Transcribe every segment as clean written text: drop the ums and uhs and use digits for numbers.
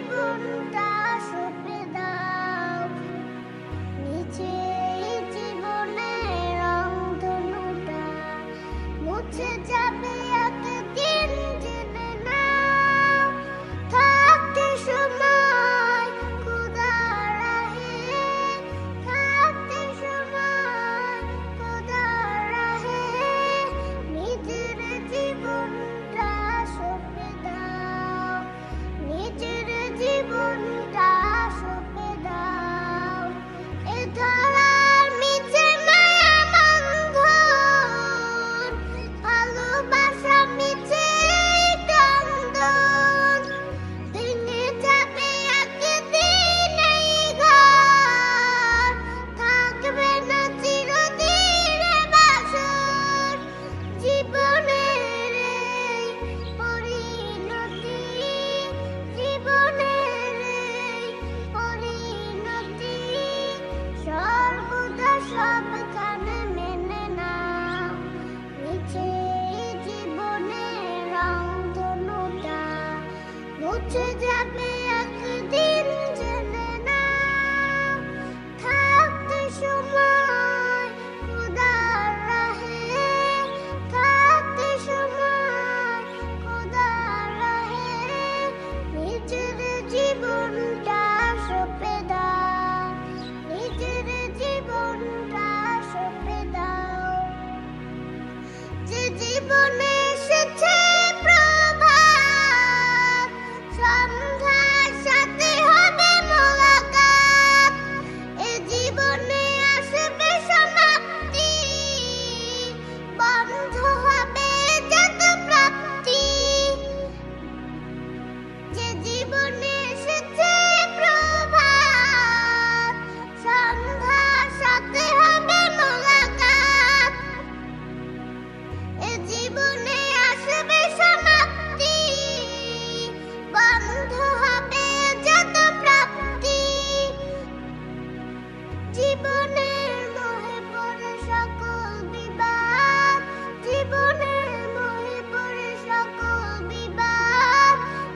জীবনটা সঁপে দাও, নিচে জীবনের রংধনুটা মুছে যাবে একদিন, জেনে নাও। থাকতে সময় খোদার রাহে, থাকতে সময় খোদার রাহে, নিজের জীবনটা সঁপে দাও, নিজের জীবনটা সঁপে দাও। এ ধরার মিছে মায়া বন্ধন, ভালোবাসা মিছে কান্দন, ভেঙে যাবে একদিন এই ঘর, থাকবে না চিরদিন এ বাসর। জীবনের এই পরিণতি, জীবনের এই পরিণতি, সর্বদা সবখানে মেনে নাও। নিচে জীবনের রংধনুটা মুছে যাবে একদিন, জেনে নাও। থাকতে সময় খোদার রাহে, থাকতে সময় খোদার রাহে, নিজের জীবনটা সঁপে দাও, নিজের জীবনটা সঁপে দাও। যে জীবনে এসেছে প্রভাত, সন্ধ্যার সাথে হবে মোলাকাত, এ জীবনে আসবে সমাপ্তি, বন্ধ হবে যত প্রাপ্তি। যে জীবনে এসেছে প্রভাত, সন্ধ্যার সাথে হবে মোলাকাত, এ জীবনে আসবে সমাপ্তি, বন্ধ হবে যত প্রাপ্তি। জীবনের মোহে পড়ে সকল বিবাদ, জীবনের মোহে পড়ে সকল বিবাদ,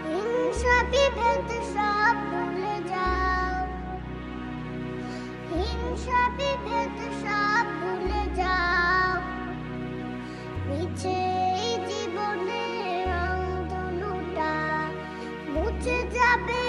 হিংসা বিভেদ সব ভুলে যাও, হিংসা বিভেদ সব ভুলে যাও। নিচে জীবনের রংধনুটা মুছে যাবে